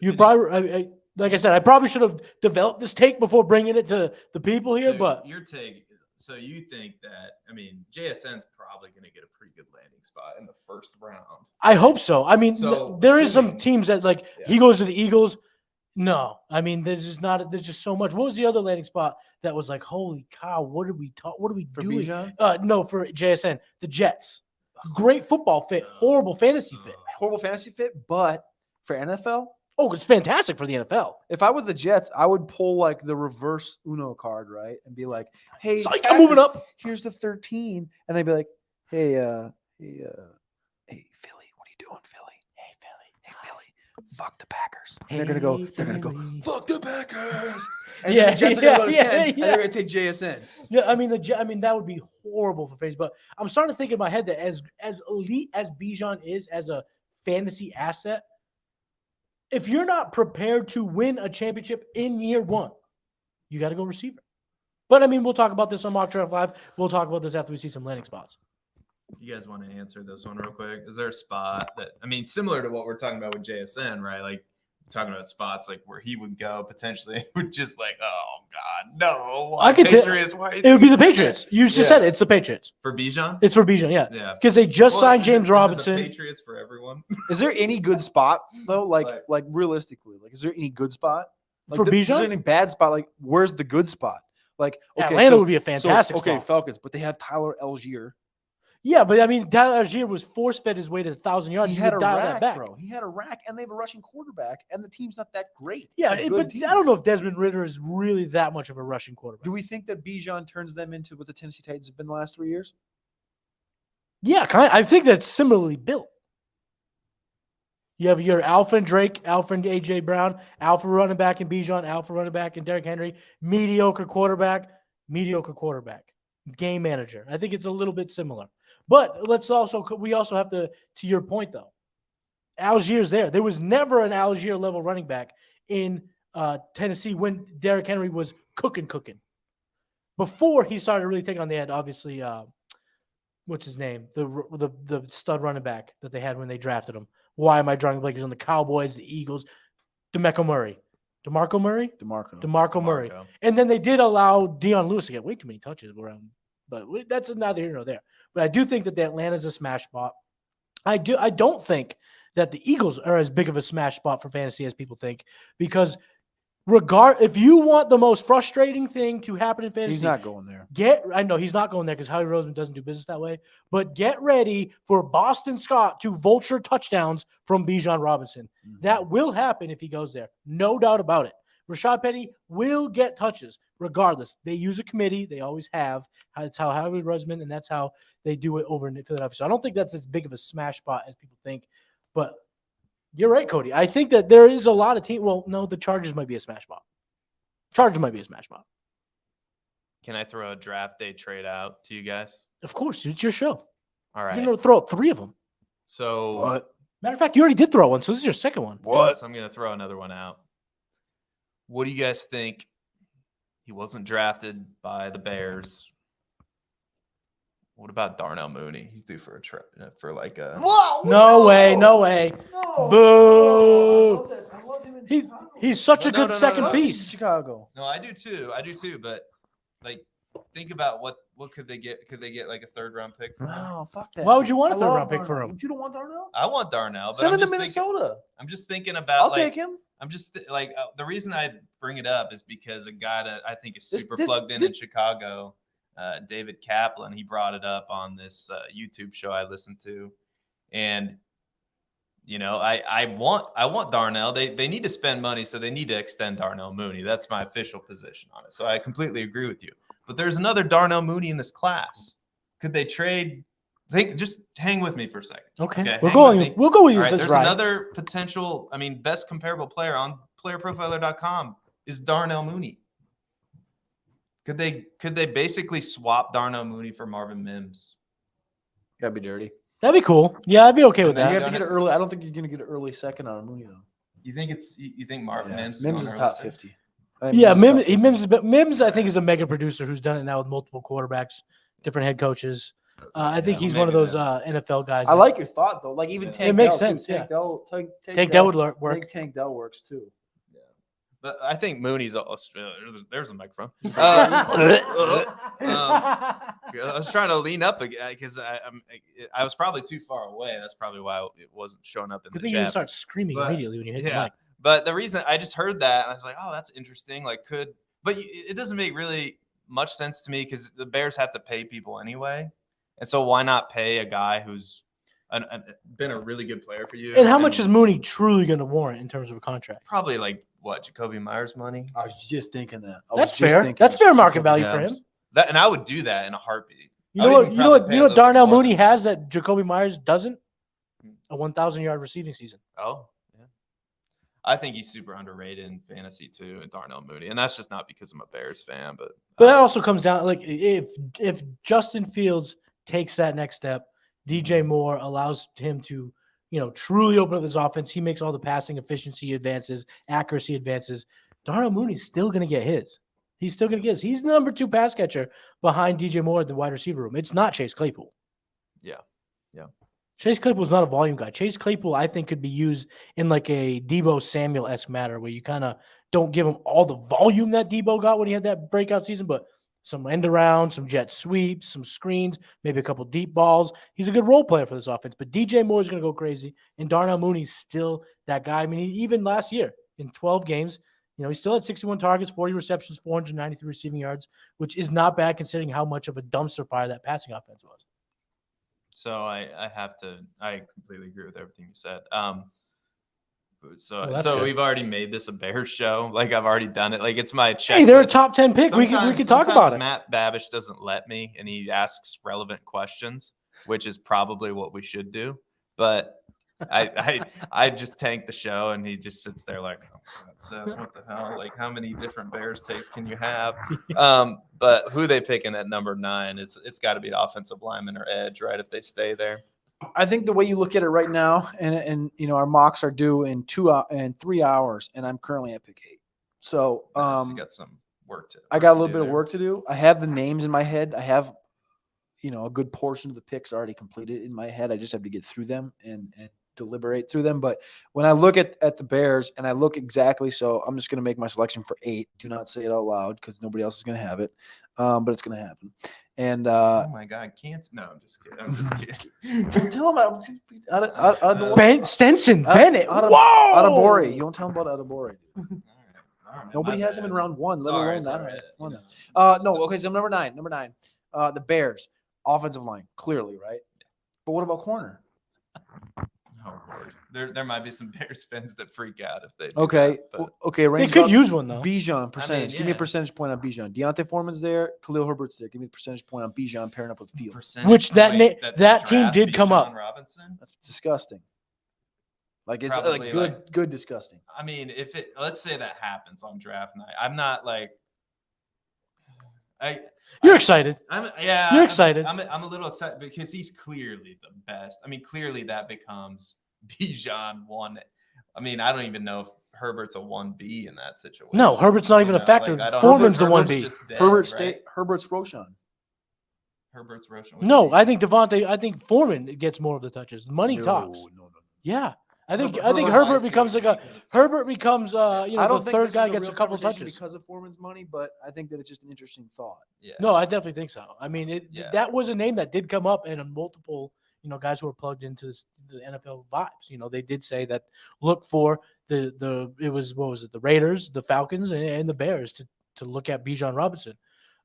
You probably, like I said, I probably should have developed this take before bringing it to the people here. But your take. So you think that, I mean, JSN's probably going to get a pretty good landing spot in the first round. I hope so. I mean, there is some assuming- teams that he goes to the Eagles. No, I mean, there's just so much. What was the other landing spot that was like, holy cow, what are we doing? Bijan? No, for JSN, the Jets. Great football fit, horrible fantasy fit. Horrible fantasy fit, but for NFL, Oh, it's fantastic for the NFL. if I was the Jets, I would pull like the reverse Uno card, right? And be like, hey, Psych, I'm moving up. Here's the 13. And they'd be like, hey, Philly, what are you doing, Philly? Hey, Philly, fuck the Packers. And they're gonna go, fuck the Packers. And then the Jets are gonna go to 10, and they're gonna take JSN. Yeah, I mean that would be horrible for fantasy. But I'm starting to think in my head that as elite as Bijan is as a fantasy asset, if you're not prepared to win a championship in year 1, you got to go receiver. But I mean, we'll talk about this on Mock Draft Live. We'll talk about this after we see some landing spots. You guys want to answer this one real quick? Is there a spot that, I mean, similar to what we're talking about with JSN, right? Like talking about spots like where he would go potentially, would just like, oh God, no. I could Patriots. Why it would be the Patriots. You just said it. It's the Patriots. For Bijan? It's for Bijan, yeah. Yeah. Because they just signed is James it Robinson. the Patriots for everyone. Is there any good spot though? Like realistically, like is there any good spot? Like, For is there Bijan? any bad spot? Like where's the good spot? Like okay, Atlanta would be a fantastic okay, spot. Falcons, but they have Tyler Algier. Yeah, but I mean, Tyler Algier was force-fed his way to 1,000 yards. He You had could a dial that rack, back. bro. He had a rack, and they have a rushing quarterback, and the team's not that great. It's Yeah, a good but team. I don't know if Desmond Ridder is really that much of a rushing quarterback. Do we think that Bijan turns them into what the Tennessee Titans have been the last 3 years? Yeah, I think that's similarly built. You have your Alpha and Drake, Alpha and A.J. Brown, Alpha running back and Bijan, Alpha running back and Derrick Henry, mediocre quarterback, game manager. I think it's a little bit similar. But we also have to your point though, Algier's there. There was never an Algier level running back in Tennessee when Derrick Henry was cooking. Before he started really taking on, they had obviously what's his name? The stud running back that they had when they drafted him. Why am I drawing blanks on the Cowboys, the Eagles, DeMarco Murray? DeMarco Murray. And then they did allow Deion Lewis to get way too many touches around. But that's neither here nor there. But I do think that Atlanta's a smash spot. I don't think that the Eagles are as big of a smash spot for fantasy as people think, because If you want the most frustrating thing to happen in fantasy, He's not going there. I know he's not going there because Howie Roseman doesn't do business that way. But get ready for Boston Scott to vulture touchdowns from Bijan Robinson. That will happen if he goes there. No doubt about it. Rashad Penny will get touches regardless. They use a committee. They always have. That's how Howie Roseman, and that's how they do it over in Philadelphia. So I don't think that's as big of a smash spot as people think. But you're right, Cody. I think that there is a lot of teams. Well, no, the Chargers might be a smash spot. Chargers might be a smash spot. Can I throw a draft day trade out to you guys? Of course, it's your show. All right. You're going to throw out 3 of them. So What? Matter of fact, you already did throw one, so this is your second one. What? So I'm going to throw another one out. What do you guys think? He wasn't drafted by the Bears. What about Darnell Mooney? He's due for for like a. Whoa! No way. No. Boo. I love him in He- Chicago. He's such a No, good no, no, second no, no. piece. Chicago. No, I do too. But like, think about what could they get? Could they get like a 3rd round pick from him? No, fuck that. Why would you want a I third love round pick for Darnell. him? You don't want Darnell? I want Darnell, but Send I'm him to just thinking. Minnesota. I'm just thinking about. I'll like, take him. I'm just the reason I bring it up is because a guy that I think is This- super this- plugged in this- Chicago, David Kaplan, he brought it up on this YouTube show I listened to, and I want Darnell. They need to spend money, so they need to extend Darnell Mooney. That's my official position on it. So I completely agree with you. But there's another Darnell Mooney in this class. Could they trade? Just hang with me for a second. Okay. Okay, We'll hang go with with me. We'll go with you. All right, That's there's right. another potential, best comparable player on playerprofiler.com is Darnell Mooney. Could they basically swap Darnell Mooney for Marvin Mims? Gotta be dirty. That'd be cool. Yeah, I'd be okay with And then You that. have to get an early. I don't think you're gonna get an early second on Mooney though. You think Marvin Mims? Mims on is early top second? 50. I think Yeah, Mims is top 50. Mims, I think, is a mega producer who's done it now with multiple quarterbacks, different head coaches. I think Yeah, he's one of maybe those then. NFL guys. I like your thought though. Like even Yeah. Tank It makes Dell, too. sense, yeah. Tank Dell would work. I think Tank Dell works too. But I think Mooney's also. There's a microphone. I was trying to lean up again because I was probably too far away. That's probably why it wasn't showing up in Good the thing you chat. start screaming But- immediately when you hit the Yeah, mic. but the reason I just heard that and I was like, oh, that's interesting. But it doesn't make really much sense to me because the Bears have to pay people anyway, and so why not pay a guy who's been a really good player for you? And how much is Mooney truly going to warrant in terms of a contract? probably like what Jacoby Myers money? I was just thinking that. That's fair. That's fair market value for him. That and I would do that in a heartbeat. You I know would what? even You know what? probably You pay a know what little Darnell more Mooney than that. has that Jacoby Myers doesn't? A 1,000-yard receiving season. Oh, yeah. I think he's super underrated in fantasy too, and Darnell Mooney, and that's just not because I'm a Bears fan, but That also comes down like if Justin Fields takes that next step, DJ Moore allows him to truly open up his offense. He makes all the passing efficiency advances, accuracy advances. Darnell Mooney's still going to get his. He's still going to get his. He's the number 2 pass catcher behind DJ Moore at the wide receiver room. It's not Chase Claypool. yeah. Chase Claypool's not a volume guy. Chase Claypool, I think, could be used in like a Debo Samuel-esque manner where you kind of don't give him all the volume that Debo got when he had that breakout season, but some end around, some jet sweeps, some screens, maybe a couple deep balls. He's a good role player for this offense, but DJ Moore is going to go crazy, and Darnell Mooney's still that guy. I mean, even last year in 12 games, he still had 61 targets, 40 receptions, 493 receiving yards, which is not bad considering how much of a dumpster fire that passing offense was. So I completely agree with everything you said. Well, that's So good. we've already made this a Bears show. Like I've already done it. Like it's my checklist. Hey, they're a top 10 pick. We can talk Sometimes about it. Matt Babish doesn't let me, and he asks relevant questions, which is probably what we should do. But I just tank the show, and he just sits there like, oh, God, Seth, what the hell? Like, how many different Bears takes can you have? But who they picking at number 9? It's got to be an offensive lineman or edge, right? If they stay there. I think the way you look at it right now, and our mocks are due in 3 hours, and I'm currently at pick 8. So Nice, you got some work to. I got a to little do bit of there. work to do. I have the names in my head. I have, a good portion of the picks already completed in my head. I just have to get through them and deliberate through them. But when I look at the Bears and I look exactly, so I'm just going to make my selection for 8. Do not say it out loud because nobody else is going to have it. But it's going to happen. And Oh my God, can't. No, I'm just kidding. I'm just kidding. tell them out of the Stenson Out- Bennett. out of- Whoa! Adebore. You don't tell them about Adebore. All right. All right, man, Nobody my has him in bad. round 1, let Sorry, alone that. sorry, One. you know, No, okay, so number 9. The Bears, offensive line, clearly, right? But what about corner? Oh Lord, there might be some Bears fans that freak out if they do Okay, that, but okay, They range could about use one though. Bijan percentage. Give me a yeah. percentage point on Bijan. Deontay Foreman's there. Khalil Herbert's there. Give me a percentage point on Bijan pairing up with Fields. percentage Which that point na- they that team draft did come Bijan up. Robinson. That's disgusting. Like it's Probably, like good disgusting. I mean, if it let's say that happens on draft night, I'm not like You're excited. You're excited. I'm a little excited because he's clearly the best. I mean, clearly that becomes Bijan 1. I mean, I don't even know if Herbert's a 1B in that situation. No, Herbert's not even a factor. Foreman's the 1B. Herbert's Roshan. Herbert's Roshan. No, I think Foreman gets more of the touches. Money talks. No. Yeah. I think Herbert- Herbert I see becomes what like you mean, a 'cause it's Herbert Texas. becomes I don't the think third this guy is gets a real couple conversation touches. because of Foreman's money, but I think that it's just an interesting thought. Yeah. No, I definitely think so. I mean, Yeah. that was a name that did come up, and multiple guys who are plugged into the NFL vibes. They did say that look for the Raiders, the Falcons, and the Bears to look at Bijan Robinson.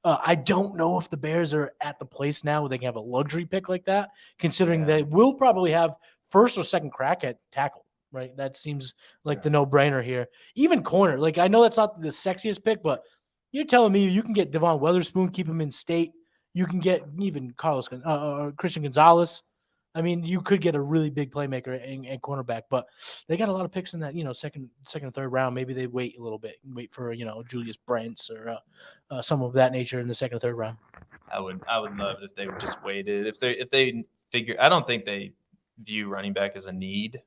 I don't know if the Bears are at the place now where they can have a luxury pick like that, considering they will probably have first or second crack at tackle. Right, that seems like the no-brainer here. Even corner, like I know that's not the sexiest pick, but you're telling me you can get Devon Weatherspoon, keep him in state. You can get even Christian Gonzalez. I mean, you could get a really big playmaker and cornerback, but they got a lot of picks in that second and third round. Maybe they wait a little bit, wait for Julius Brents or some of that nature in the second or third round. I would love it if they just waited. If they figure, I don't think they view running back as a need.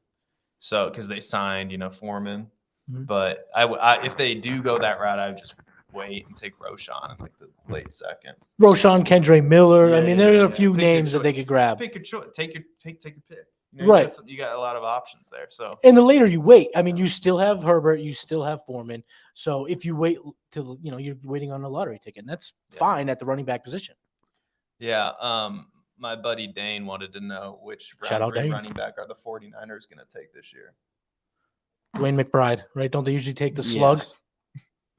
So, because they signed, Foreman, but if they do go that route, I would just wait and take Roshan in like the late second. Roshan, Kendre Miller. Yeah, I mean, there are a few names that they could grab. Pick your choice. Take your pick. Right. You got a lot of options there. So, and the later you wait, I mean, you still have Herbert, you still have Foreman. So if you wait till you're waiting on a lottery ticket, and that's fine at the running back position. Yeah. My buddy Dane wanted to know which running back are the 49ers going to take this year. Dwayne McBride, right? Don't they usually take the slug?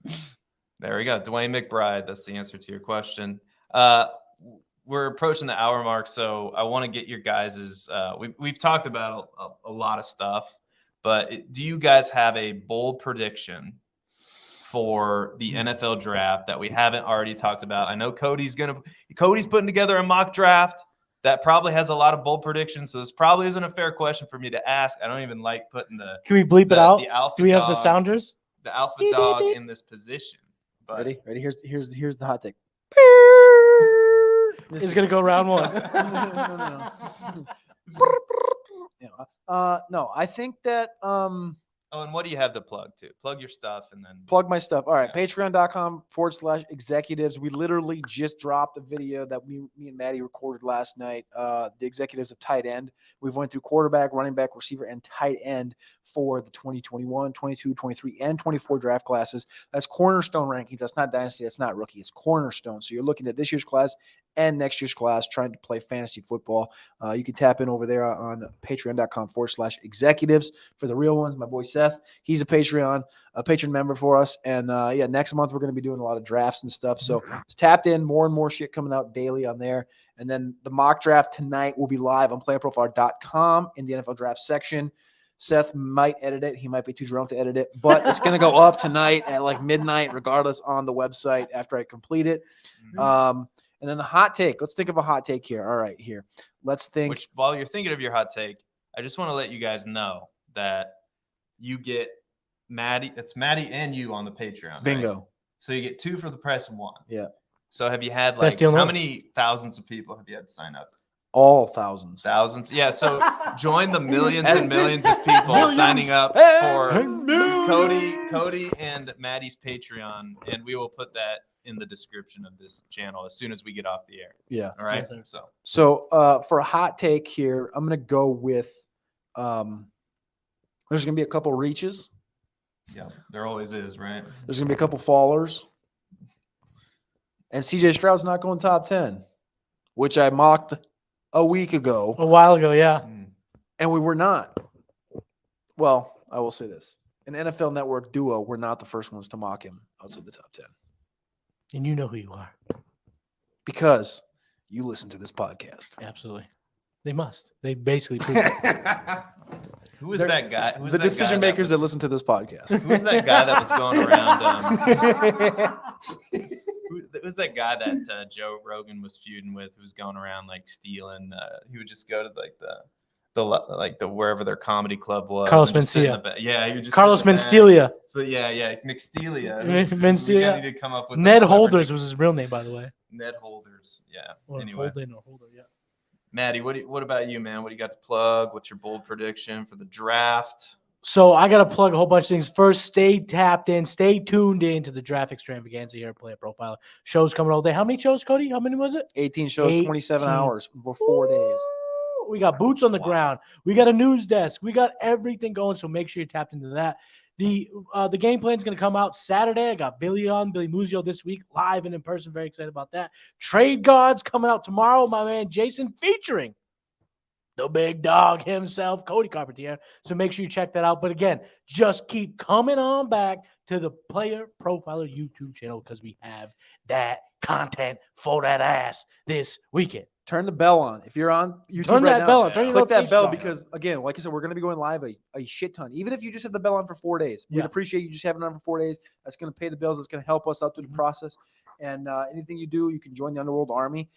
Yes. There we go. Dwayne McBride. That's the answer to your question. We're approaching the hour mark, so I want to get your guys's. We've talked about a lot of stuff, but do you guys have a bold prediction for the NFL draft that we haven't already talked about? I know Cody's putting together a mock draft that probably has a lot of bold predictions, so this probably isn't a fair question for me to ask. I don't even like putting Can we bleep it out? Do we have the dog, sounders? The alpha dog in this position. But Ready? Here's the hot take. It's gonna go round one. No, I think that Oh, and what do you have to plug to? Plug your stuff and then plug my stuff. All right. Yeah. Patreon.com/executives. We literally just dropped a video that me and Matty recorded last night. The executives of tight end. We've went through quarterback, running back, receiver, and tight end for the 2021, 22, 23, and 24 draft classes. That's cornerstone rankings. That's not dynasty. That's not rookie. It's cornerstone. So you're looking at this year's class and next year's class trying to play fantasy football. You can tap in over there on patreon.com/executives for the real ones. My boy Seth, he's a patron member for us. And next month we're going to be doing a lot of drafts and stuff. So it's tapped in, more and more shit coming out daily on there. And then the mock draft tonight will be live on playerprofile.com in the NFL draft section. Seth might edit it. He might be too drunk to edit it, but it's going to go up tonight at like midnight, regardless, on the website after I complete it. And then the hot take. Let's think of a hot take here. All right, here. Let's think. Which, while you're thinking of your hot take, I just want to let you guys know that you get Matty. It's Matty and you on the Patreon. Bingo. Right? So you get 2 for the price of 1. Yeah. So have you had Best deal how ever. many thousands of people have you had to sign up? All thousands. Thousands. Yeah. So join the millions and millions of people signing up for Cody and Matty's Patreon, and we will put that in the description of this channel as soon as we get off the air. Yeah. All right. Yes, So for a hot take here, I'm going to go with there's going to be a couple reaches. Yeah, there always is, right? There's going to be a couple fallers. And CJ Stroud's not going top 10, which I mocked a week ago. A while ago, yeah. And we were not. Well, I will say this. an NFL Network duo, we're not the first ones to mock him outside the top 10. And you know who you are. Because you listen to this podcast. Absolutely. They must. They basically prove it. Who was that guy? Who was The that guy decision makers that was, listen to this podcast. Who was that guy that was going around? Who was that guy that Joe Rogan was feuding with? Who was going around like stealing? He would just go to like the wherever their comedy club was. Carlos and just sit in the Mencia. back. Yeah, he would just Carlos sit in the back. Menstelia. So yeah, McStelia. Menstelia. We need to come up with Ned whatever Holders nick- was his real name, by the way. Ned Holders. Yeah. Or Anyway, Holden or Holder, yeah. Maddie, what about you, man? What do you got to plug? What's your bold prediction for the draft? So I got to plug a whole bunch of things. First, stay tapped in, stay tuned in to the draft extravaganza here at Player Profiler. Shows coming all day. How many shows, Cody? How many was it? 18 shows, 27 18. hours for 4 days. Ooh, we got boots on the ground. We got a news desk. We got everything going. So make sure you tapped into that. The game plan is going to come out Saturday. I got Billy Muzio this week, live and in person. Very excited about that. Trade Gods coming out tomorrow. My man Jason featuring the big dog himself, Cody Carpentier. So make sure you check that out. But again, just keep coming on back to the Player Profiler YouTube channel because we have that content for that ass this weekend. Turn the bell on. If you're on YouTube Turn right that now, bell on. Turn your click that bell notifications on. because, again, like I said, we're going to be going live a shit ton. Even if you just have the bell on for 4 days, we'd Yeah. appreciate you just having it on for 4 days. That's going to pay the bills. That's going to help us out through the process. And anything you do, you can join the Underworld Army.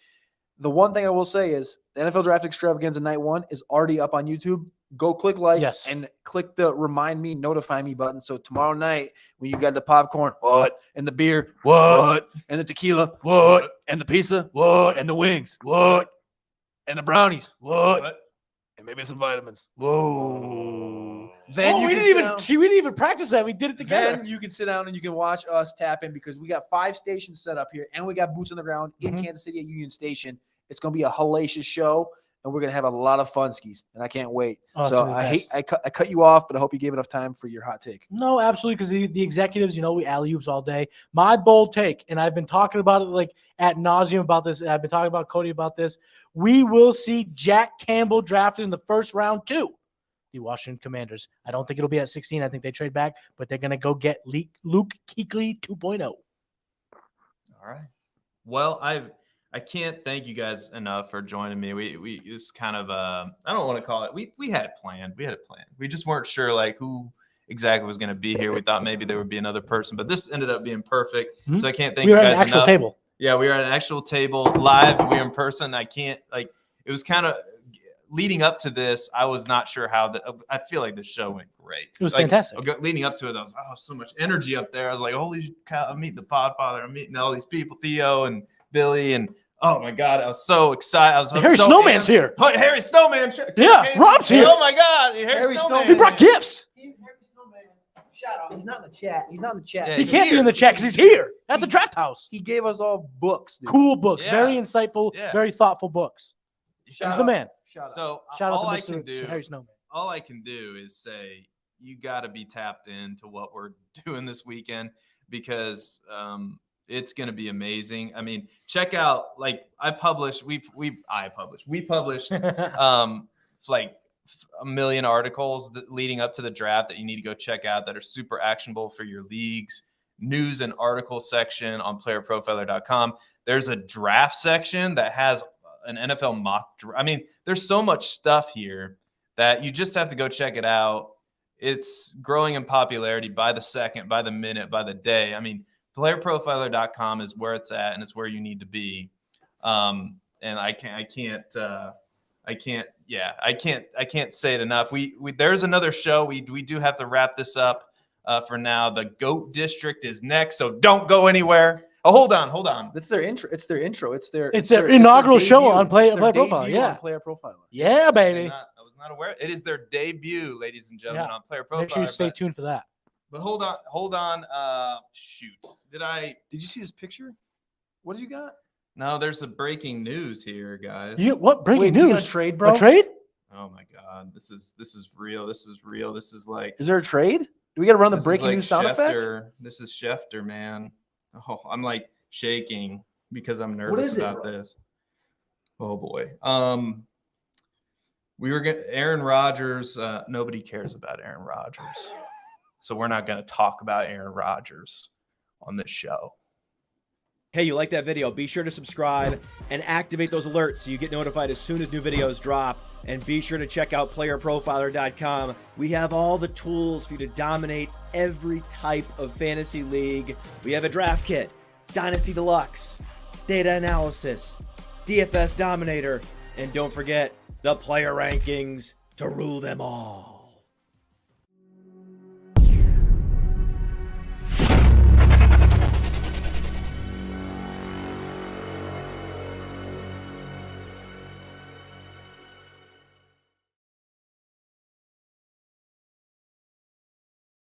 The one thing I will say is the NFL Draft Extravaganza Night 1 is already up on YouTube. Go click like Yes. and click the remind me, notify me button. So tomorrow night when you got the popcorn, what? And the beer, what? And the tequila, what? And the pizza, what? And the wings, what? And the brownies, what? And maybe some vitamins. Whoa. Then you we can didn't sit even down. we didn't even practice that. We did it together. Then you can sit down and you can watch us tap in because we got 5 stations set up here and we got boots on the ground in Kansas City at Union Station. It's going to be a hellacious show and we're going to have a lot of fun skis and I can't wait. Oh, it's so gonna be I the hate I cut you off, but I hope you gave enough time for your hot take. No, absolutely, because the executives, we alley-oops all day. My bold take, and I've been talking about it like ad nauseum about this. I've been talking about Cody about this. We will see Jack Campbell drafted in the first round too. The Washington Commanders. I don't think it'll be at 16. I think they trade back, but they're going to go get Luke Kuechly 2.0. All right. Well, I can't thank you guys enough for joining me. We it's kind of I don't want to call it. We had it planned. We just weren't sure like who exactly was going to be here. We thought maybe there would be another person, but this ended up being perfect. Mm-hmm. So I can't thank We you were at guys an actual enough. table. Yeah, we were at an actual table live. We were in person. I can't like. It was kind of leading up to this. I was not sure how I feel like the show went great. It was like, fantastic. Leading up to it, I was so much energy up there. I was like, holy cow! I'm meeting the Podfather. I'm meeting all these people, Theo and Billy, and oh my god, I was so excited. Harry Snowman's here. Oh, Harry Snowman. Yeah, Rob's here. Oh my god, Harry Snowman. He brought gifts. Shout out. He's not in the chat. He's not in the chat. Yeah, He he's can't be in the chat because he's here at the draft house. He gave us all books. Dude. Cool books, Yeah. very insightful, Yeah. very thoughtful books. Shout He's the out. man. Shout out. So Shout out all to I Mr. can do. Harry Snowman. All I can do is say you got to be tapped into what we're doing this weekend because it's going to be amazing. I mean, check out we published like a million articles leading up to the draft that you need to go check out that are super actionable for your leagues. News and article section on playerprofiler.com. There's a draft section that has an NFL mock draft. I mean, there's so much stuff here that you just have to go check it out. It's growing in popularity by the second, by the minute, by the day. I mean, playerprofiler.com is where it's at and it's where you need to be. And I can't say it enough. There's another show. We do have to wrap this up for now. The GOAT District is next, so don't go anywhere. Oh, hold on. That's their intro. It's their intro. It's their inaugural show debut. on Player It's their Profiler. debut Yeah. on Player Profiler. Yeah, baby. I was not aware. It is their debut, ladies and gentlemen, Yeah. on Player Profiler. Make sure you stay tuned for that. But hold on. Shoot. Did you see this picture? What did you got? No, there's a breaking news here, guys. What breaking Wait, you got news? a trade, bro? A trade? Oh my God. This is real. This is real. This is like Is there a trade? Do we got to run the this is breaking like news sound effect? Schefter. This is Schefter, man. Oh, I'm like shaking because I'm What nervous is it, about bro? this. Oh boy. We were getting Aaron Rodgers. Nobody cares about Aaron Rodgers. So we're not going to talk about Aaron Rodgers on this show. Hey, you like that video? Be sure to subscribe and activate those alerts so you get notified as soon as new videos drop. And be sure to check out playerprofiler.com. We have all the tools for you to dominate every type of fantasy league. We have a draft kit, Dynasty Deluxe, data analysis, DFS Dominator, and don't forget the player rankings to rule them all.